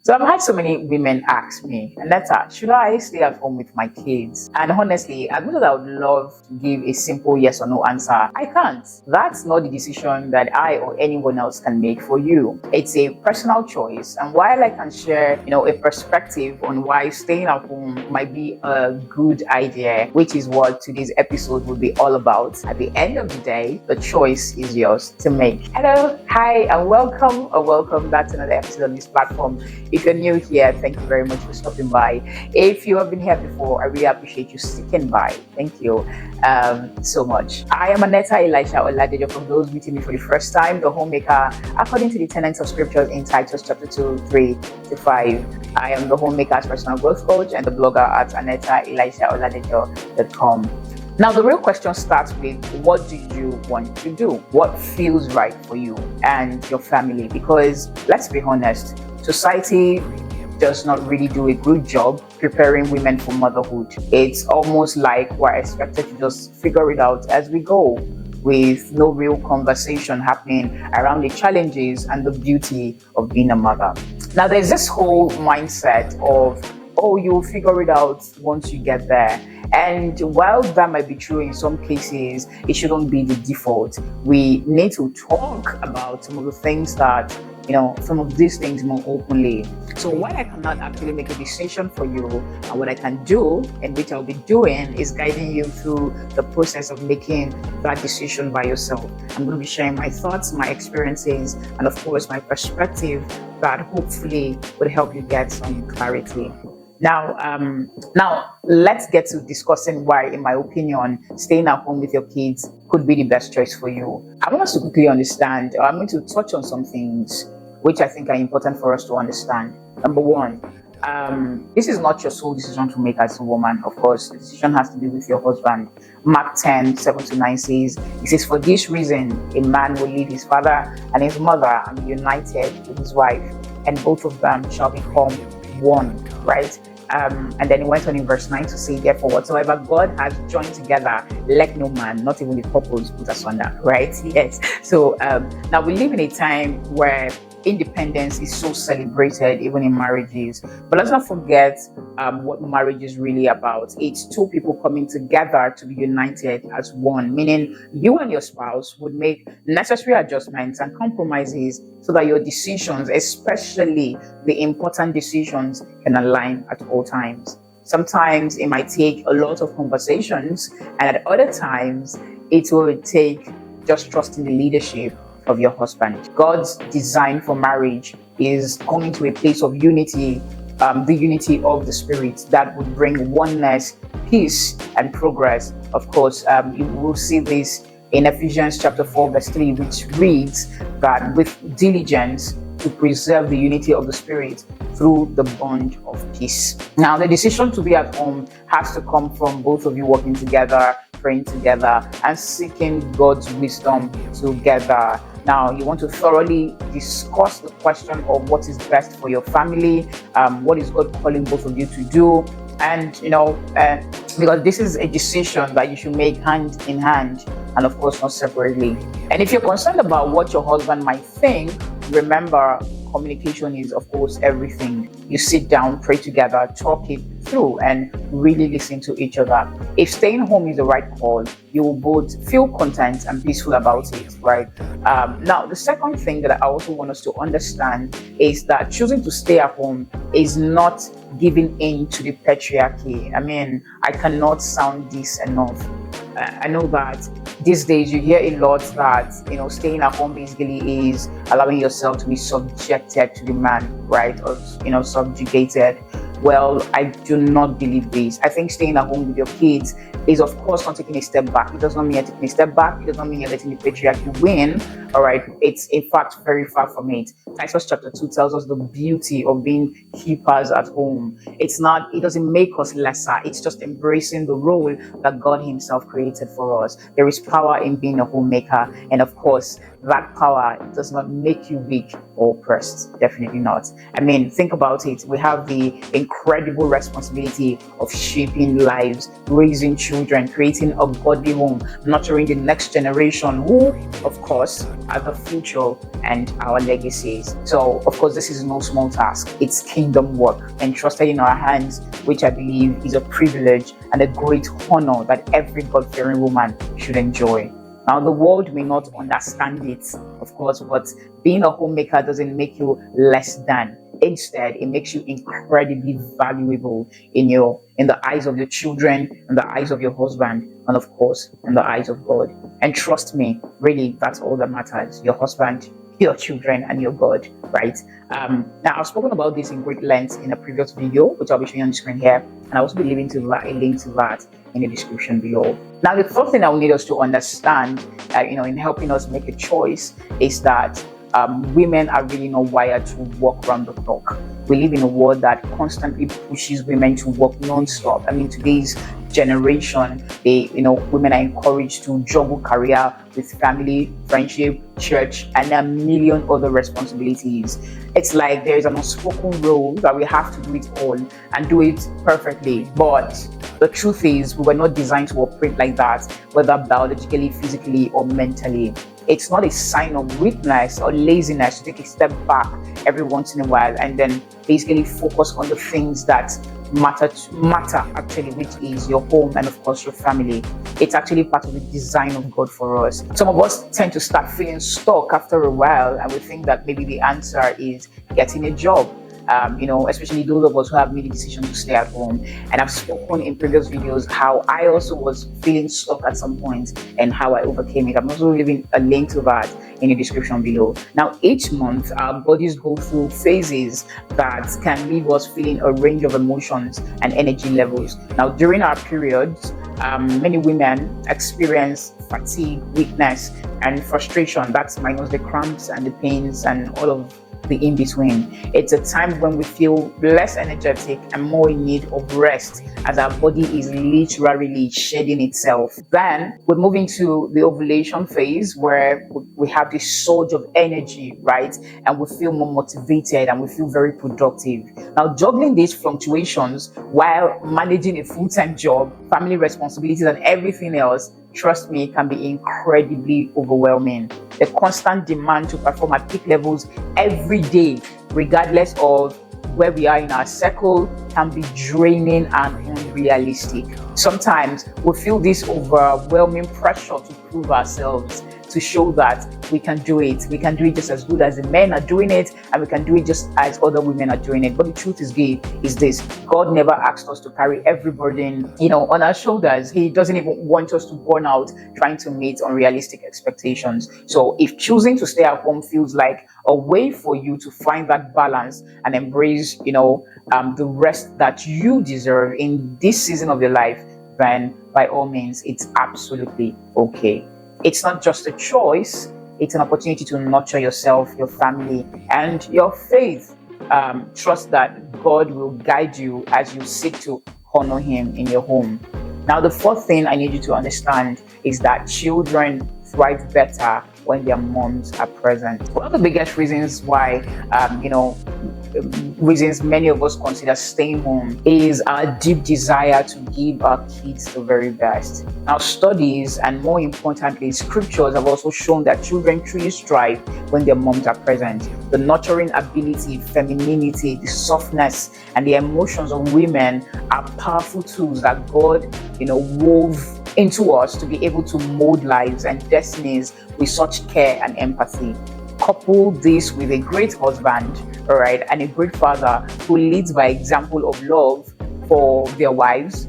So I've had so many women ask me, Aneta, should I stay at home with my kids? And honestly, as much as I would love to give a simple yes or no answer, I can't. That's not the decision that I or anyone else can make for you. It's a personal choice. And while I can share, a perspective on why staying at home might be a good idea, which is what today's episode will be all about, at the end of the day, the choice is yours to make. Hello, hi, and welcome or welcome back to another episode on this platform. If you're new here, thank you very much for stopping by. If you have been here before, I really appreciate you sticking by. Thank you so much. I am Aneta, Elisha-Oladejo. For those meeting me for the first time, the homemaker, according to the tenets of scriptures in Titus chapter 2, 3 to 5. I am the homemaker's personal growth coach and the blogger at Aneta, Elisha-Oladejo.com. Now, the real question starts with, what do you want to do? What feels right for you and your family? Because let's be honest, society does not really do a good job preparing women for motherhood. It's almost like we're expected to just figure it out as we go, with no real conversation happening around the challenges and the beauty of being a mother. Now, there's this whole mindset of, oh, you'll figure it out once you get there. And while that might be true in some cases, it shouldn't be the default. We need to talk about some of the things that, some of these things more openly. So while I cannot actually make a decision for you, and what I can do, and which I'll be doing, is guiding you through the process of making that decision by yourself. I'm going to be sharing my thoughts, my experiences, and of course, my perspective that hopefully would help you get some clarity. Now let's get to discussing why, in my opinion, staying at home with your kids could be the best choice for you. I want us to quickly understand, I'm going to touch on some things which I think are important for us to understand. Number one, this is not your sole decision to make as a woman. Of course, the decision has to be with your husband. Mark 10, 7-9 says, for this reason, a man will leave his father and his mother and be united with his wife, and both of them shall become one, right? And then he went on in verse 9 to say, therefore, whatsoever God has joined together, let no man, not even the couples, put asunder, right? Yes. So now we live in a time where independence is so celebrated, even in marriages. But let's not forget what marriage is really about. It's two people coming together to be united as one, meaning you and your spouse would make necessary adjustments and compromises so that your decisions, especially the important decisions, can align at all times. Sometimes it might take a lot of conversations, and at other times it will take just trusting the leadership of your husband. God's design for marriage is coming to a place of unity, the unity of the Spirit that would bring oneness, peace, and progress. Of course, you will see this in Ephesians chapter 4, verse 3, which reads that with diligence to preserve the unity of the Spirit through the bond of peace. Now, the decision to be at home has to come from both of you working together, praying together, and seeking God's wisdom together. Now, you want to thoroughly discuss the question of what is best for your family, what is God calling both of you to do, and because this is a decision that you should make hand in hand, and of course not separately. And if you're concerned about what your husband might think, remember, communication is, of course, everything. You sit down, pray together, talk it through, and really listen to each other. If staying home is the right call, you will both feel content and peaceful about it, right? Now, the second thing that I also want us to understand is that choosing to stay at home is not giving in to the patriarchy. I mean, I cannot sound this enough. I know that these days you hear a lot that, staying at home basically is allowing yourself to be subjected to the man, right? Or, subjugated. Well, I do not believe this. I think staying at home with your kids is, of course, not taking a step back. It does not mean you're taking a step back. It does not mean you're letting the patriarchy win. All right. It's, in fact, very far from it. Titus chapter 2 tells us the beauty of being keepers at home. It doesn't make us lesser. It's just embracing the role that God Himself created for us. There is power in being a homemaker. And of course, that power does not make you weak or oppressed. Definitely not. I mean, think about it. We have the incredible responsibility of shaping lives, raising children, creating a godly home, nurturing the next generation who, of course, are the future and our legacies. So, of course, this is no small task. It's kingdom work entrusted in our hands, which I believe is a privilege and a great honor that every God-fearing woman should enjoy. Now, the world may not understand it, of course, but being a homemaker doesn't make you less than. Instead, it makes you incredibly valuable in the eyes of your children, in the eyes of your husband, and of course, in the eyes of God. And trust me, really, that's all that matters. Your husband, your children, and your God, right? Now, I've spoken about this in great length in a previous video, which I'll be showing on the screen here, and I'll also be leaving a link to that in the description below. Now, the third thing I will need us to understand, in helping us make a choice, is that women are really not wired to work around the clock. We live in a world that constantly pushes women to work non-stop. I mean, today's generation, women are encouraged to juggle career with family, friendship, church, and a million other responsibilities. It's like there's an unspoken rule that we have to do it all and do it perfectly. But the truth is, we were not designed to operate like that, whether biologically, physically, or mentally. It's not a sign of weakness or laziness to take a step back every once in a while and then basically focus on the things that matter actually, which is your home and of course your family. It's actually part of the design of God for us. Some of us tend to start feeling stuck after a while, and we think that maybe the answer is getting a job. Especially those of us who have made the decision to stay at home. And I've spoken in previous videos how I also was feeling stuck at some point and how I overcame it. I'm also leaving a link to that in the description below. Now, each month, our bodies go through phases that can leave us feeling a range of emotions and energy levels. Now, during our periods, many women experience fatigue, weakness, and frustration. That's minus the cramps and the pains and all of the in-between. It's a time when we feel less energetic and more in need of rest, as our body is literally shedding itself. Then we're moving to the ovulation phase, where we have this surge of energy, right? And we feel more motivated and we feel very productive. Now, juggling these fluctuations while managing a full-time job, family responsibilities, and everything else, trust me, can be incredibly overwhelming. The constant demand to perform at peak levels every day, regardless of where we are in our circle, can be draining and unrealistic. Sometimes we feel this overwhelming pressure to prove ourselves, to show that we can do it. We can do it just as good as the men are doing it, and we can do it just as other women are doing it. But the truth is this: God never asked us to carry every burden, on our shoulders. He doesn't even want us to burn out trying to meet unrealistic expectations. So if choosing to stay at home feels like a way for you to find that balance and embrace, the rest that you deserve in this season of your life, then by all means, it's absolutely okay. It's not just a choice, it's an opportunity to nurture yourself, your family, and your faith. Trust that God will guide you as you seek to honor Him in your home. Now, the fourth thing I need you to understand is that children thrive better when their moms are present. One of the biggest reasons why, reasons many of us consider staying home is our deep desire to give our kids the very best. Now, studies and more importantly, scriptures have also shown that children truly thrive when their moms are present. The nurturing ability, femininity, the softness, and the emotions of women are powerful tools that God, wove into us to be able to mold lives and destinies with such care and empathy. Couple this with a great husband, all right, and a great father who leads by example of love for their wife,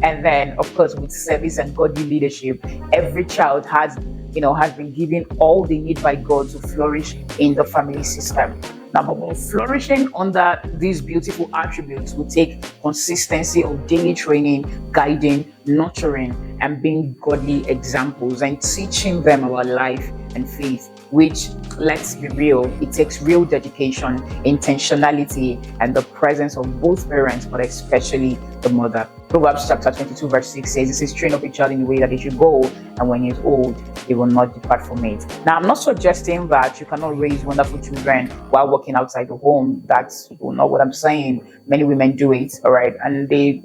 and then of course with service and godly leadership. Every child has been given all they need by God to flourish in the family system. Now, but flourishing under these beautiful attributes will take consistency of daily training, guiding, nurturing, and being godly examples and teaching them about life and faith which, let's be real, it takes real dedication, intentionality, and the presence of both parents, but especially the mother. Proverbs chapter 22 verse 6 says, it says, train up a child in the way that they should go, and when he is old, he will not depart from it. Now, I'm not suggesting that you cannot raise wonderful children while working outside the home. That's not what I'm saying. Many women do it, all right, and they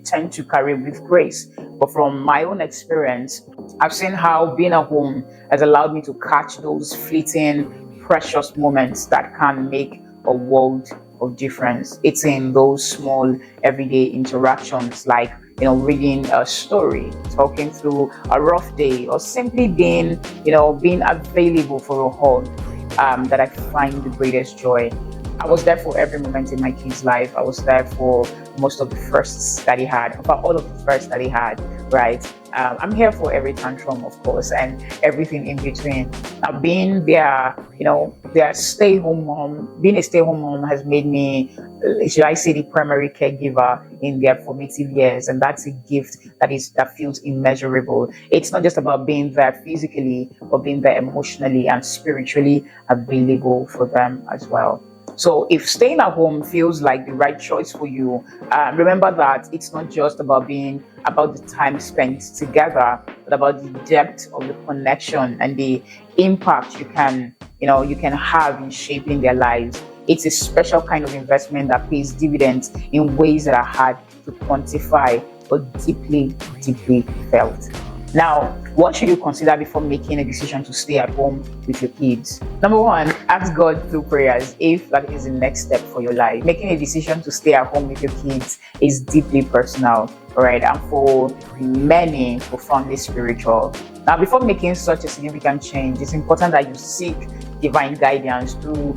tend to carry with grace. But from my own experience, I've seen how being at home has allowed me to catch those fleeting, precious moments that can make a world of difference. It's in those small everyday interactions, like reading a story, talking through a rough day, or simply being available for a hug, that I find the greatest joy. I was there for every moment in my kid's life. I was there for most of the firsts that he had, about all of the firsts that he had, right? I'm here for every tantrum, of course, and everything in between. Now, being their stay-home mom, being a stay-home mom has made me, should I say, the primary caregiver in their formative years, and that's a gift that feels immeasurable. It's not just about being there physically, but being there emotionally and spiritually available for them as well. So if staying at home feels like the right choice for you, remember that it's not just about the time spent together, but about the depth of the connection and the impact you can have in shaping their lives. It's a special kind of investment that pays dividends in ways that are hard to quantify, but deeply, deeply felt. Now, what should you consider before making a decision to stay at home with your kids? Number one, ask God through prayers if that is the next step for your life. Making a decision to stay at home with your kids is deeply personal, right? And for many, profoundly spiritual. Now, before making such a significant change, it's important that you seek divine guidance through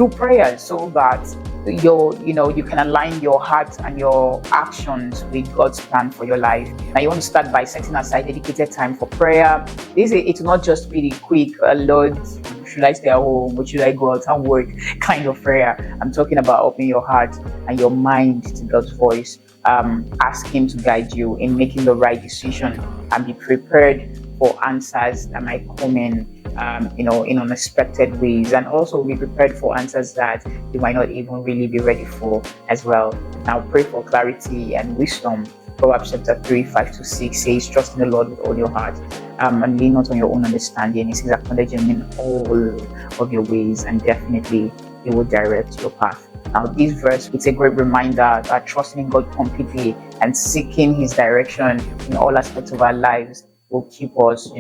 prayers, so that you can align your heart and your actions with God's plan for your life. Now, you want to start by setting aside dedicated time for prayer. It will not just be the quick, Lord, should I stay at home or should I go out and work kind of prayer. I'm talking about opening your heart and your mind to God's voice. Ask Him to guide you in making the right decision, and be prepared for answers that might come in unexpected ways, and also be prepared for answers that you might not even really be ready for as well. Now, pray for clarity and wisdom. Proverbs chapter 3, 5-6 says, trust in the Lord with all your heart, and lean not on your own understanding. It says, acknowledge Him in all of your ways, and definitely He will direct your path. Now, this verse, it's a great reminder that trusting in God completely and seeking His direction in all aspects of our lives will keep us,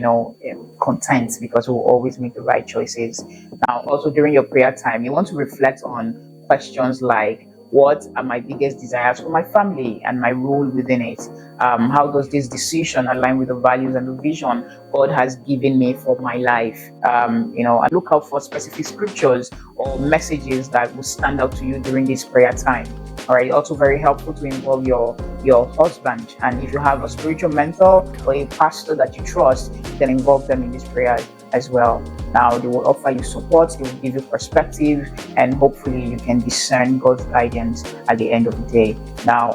content, because we'll always make the right choices. Now, also during your prayer time, you want to reflect on questions like, what are my biggest desires for my family and my role within it? How does this decision align with the values and the vision God has given me for my life? And look out for specific scriptures or messages that will stand out to you during this prayer time. All right, also very helpful to involve your husband, and if you have a spiritual mentor or a pastor that you trust, you can involve them in these prayers as well. Now, they will offer you support, they will give you perspective, and hopefully you can discern God's guidance at the end of the day. Now,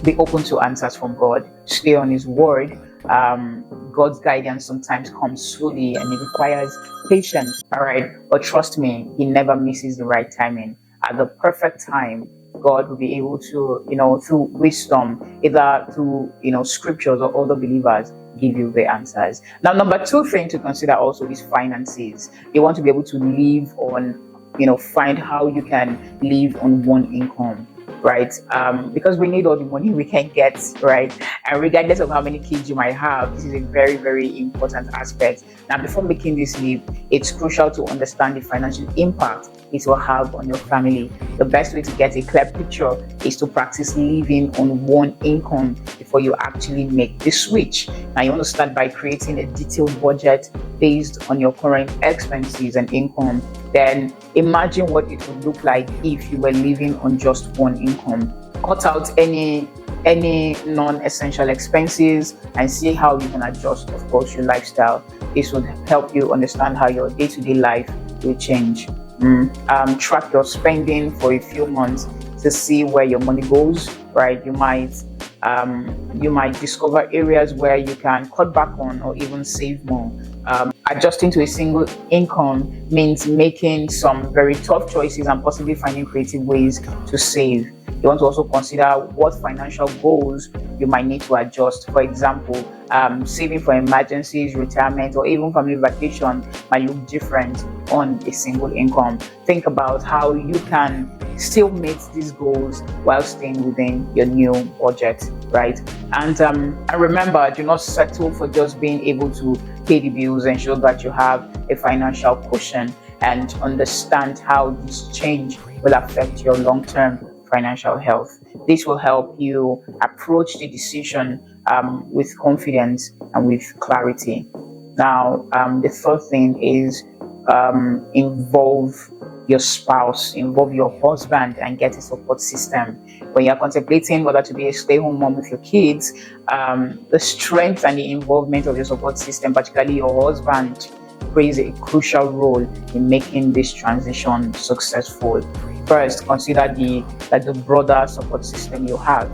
be open to answers from God, stay on His word. God's guidance sometimes comes slowly and it requires patience, all right? But trust me, He never misses the right timing. At the perfect time, God will be able to, through wisdom, either through, scriptures or other believers, give you the answers. Now, number two thing to consider also is finances. You want to be able to live on, find how you can live on one income, right? Because we need all the money we can get, right? And regardless of how many kids you might have, this is a very, very important aspect. Now, before making this leap, it's crucial to understand the financial impact it will have on your family. The best way to get a clear picture is to practice living on one income before you actually make the switch. Now, you want to start by creating a detailed budget based on your current expenses and income. Then imagine what it would look like if you were living on just one income. Cut out any non-essential expenses and see how you can adjust, of course, your lifestyle. This would help you understand how your day-to-day life will change. Track your spending for a few months to see where your money goes, right? You might You might discover areas where you can cut back on or even save more. Adjusting to a single income means making some very tough choices and possibly finding creative ways to save. You want to also consider what financial goals you might need to adjust. For example, saving for emergencies, retirement, or even family vacation might look different on a single income. Think about how you can still meet these goals while staying within your new budget, right? And remember, do not settle for just being able to pay the bills. Ensure that you have a financial cushion and understand how this change will affect your long-term financial health. This will help you approach the decision with confidence and with clarity. Now, the third thing is involve your spouse, involve your husband, and get a support system. When you're contemplating whether to be a stay-home mom with your kids, the strength and the involvement of your support system, particularly your husband, plays a crucial role in making this transition successful. First, consider the broader support system you have.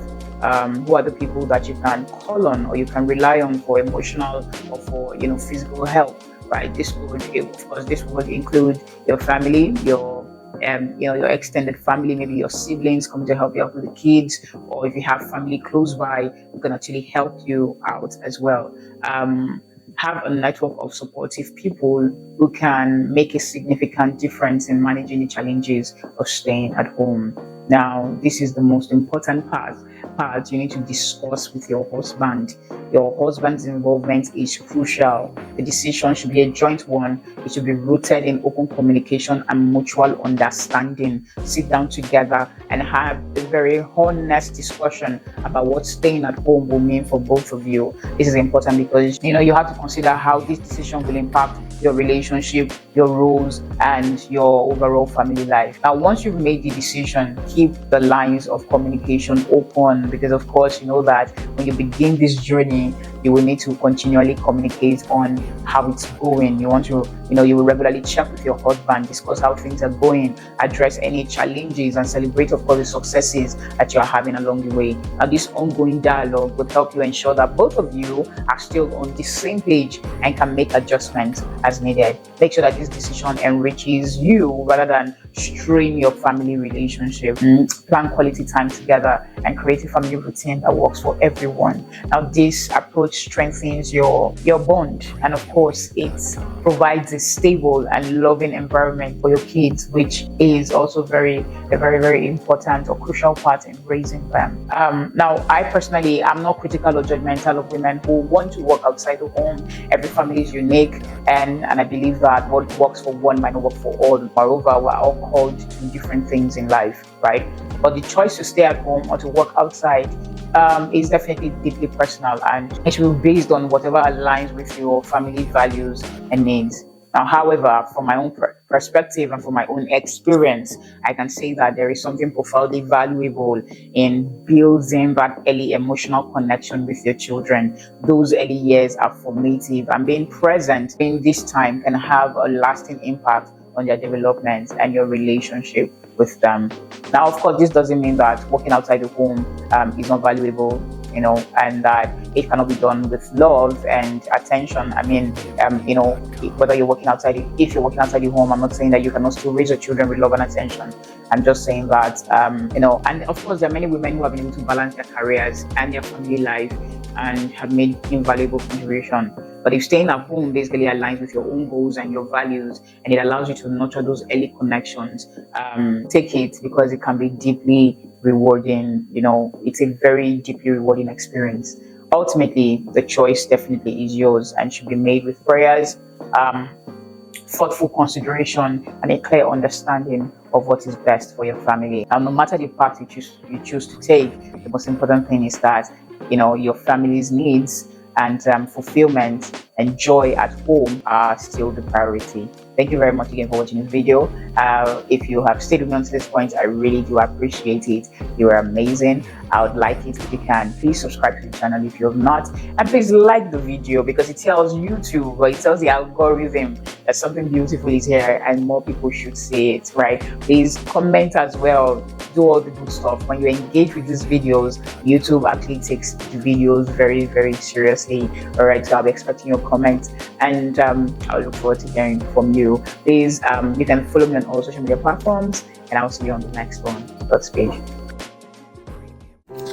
Who are the people that you can call on or you can rely on for emotional or for physical help, right? This would include your family, your extended family, maybe your siblings coming to help you out with the kids, or if you have family close by, who can actually help you out as well. Have a network of supportive people who can make a significant difference in managing the challenges of staying at home. Now, this is the most important part you need to discuss with your husband. Your husband's involvement is crucial. The decision should be a joint one. It should be rooted in open communication and mutual understanding. Sit down together and have a very honest discussion about what staying at home will mean for both of you. This is important because you have to consider how this decision will impact your relationship, your roles, and your overall family life. Now, once you've made the decision, keep the lines of communication open, because of course you know that when you begin this journey, you will need to continually communicate on how it's going. You want to, you will regularly check with your husband, discuss how things are going, address any challenges, and celebrate, of course, the successes that you are having along the way. Now, this ongoing dialogue will help you ensure that both of you are still on the same page and can make adjustments as needed. Make sure that this decision enriches you rather than strain your family relationship. Plan quality time together and create a family routine that works for everyone. Now, this approach strengthens your bond, and of course it provides a stable and loving environment for your kids, which is also a very, very important or crucial part in raising them. Now, I personally am not critical or judgmental of women who want to work outside the home. Every family is unique, and I believe that what works for one might not work for all. Moreover, we're all called to different things in life, right? But the choice to stay at home or to work outside is definitely deeply personal, and it should be based on whatever aligns with your family values and needs. Now, however, from my own perspective and from my own experience, I can say that there is something profoundly valuable in building that early emotional connection with your children. Those early years are formative, and being present in this time can have a lasting impact on their development and your relationship with them. Now, of course, this doesn't mean that working outside the home is not valuable, and that it cannot be done with love and attention. I mean, whether you're working outside, if you're working outside the home, I'm not saying that you cannot still raise your children with love and attention. I'm just saying that, and of course, there are many women who have been able to balance their careers and their family life and have made invaluable contribution. But if staying at home basically aligns with your own goals and your values, and it allows you to nurture those early connections, take it, because it can be deeply rewarding. It's a very deeply rewarding experience. Ultimately, the choice definitely is yours and should be made with prayers, thoughtful consideration, and a clear understanding of what is best for your family. Now, no matter the path you choose to take, the most important thing is that your family's needs and fulfillment and joy at home are still the priority. Thank you very much again for watching this video. If you have stayed with me until this point, I really do appreciate it. You are amazing. I would like it if you can please subscribe to the channel if you have not, and please like the video, because it tells YouTube, or it tells the algorithm that something beautiful is here and more people should see it, right? Please comment as well. do all the good stuff. When you engage with these videos, YouTube actually takes the videos very, very seriously. All right, so I'll be expecting your comments, and I'll look forward to hearing from you. Please, you can follow me on all social media platforms, and I'll see you on the next one. Godspeed.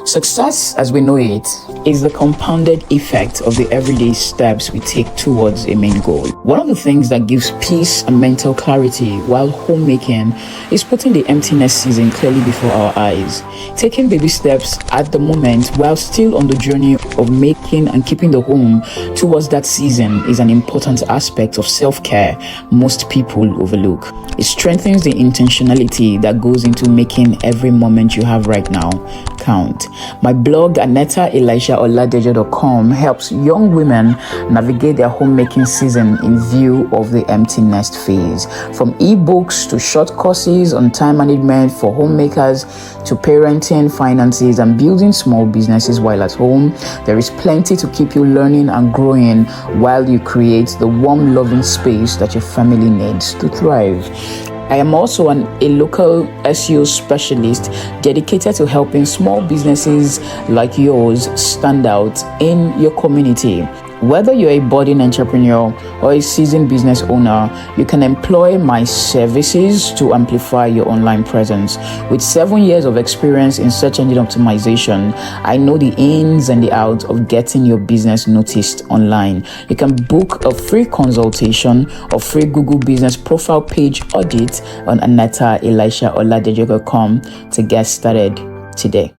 Success, as we know it, is the compounded effect of the everyday steps we take towards a main goal. One of the things that gives peace and mental clarity while homemaking is putting the emptiness season clearly before our eyes. Taking baby steps at the moment while still on the journey of making and keeping the home towards that season is an important aspect of self-care most people overlook. It strengthens the intentionality that goes into making every moment you have right now count. My blog, Aneta, Elisha-Oladejo.com, helps young women navigate their homemaking season in view of the empty nest phase. From ebooks to short courses on time management for homemakers to parenting, finances, and building small businesses while at home, there is plenty to keep you learning and growing while you create the warm, loving space that your family needs to thrive. I am also a local SEO specialist dedicated to helping small businesses like yours stand out in your community. Whether you're a budding entrepreneur or a seasoned business owner, you can employ my services to amplify your online presence. With 7 years of experience in search engine optimization, I know the ins and the outs of getting your business noticed online. You can book a free consultation or free Google Business Profile Page audit on Aneta, Elisha-Oladejo.com to get started today.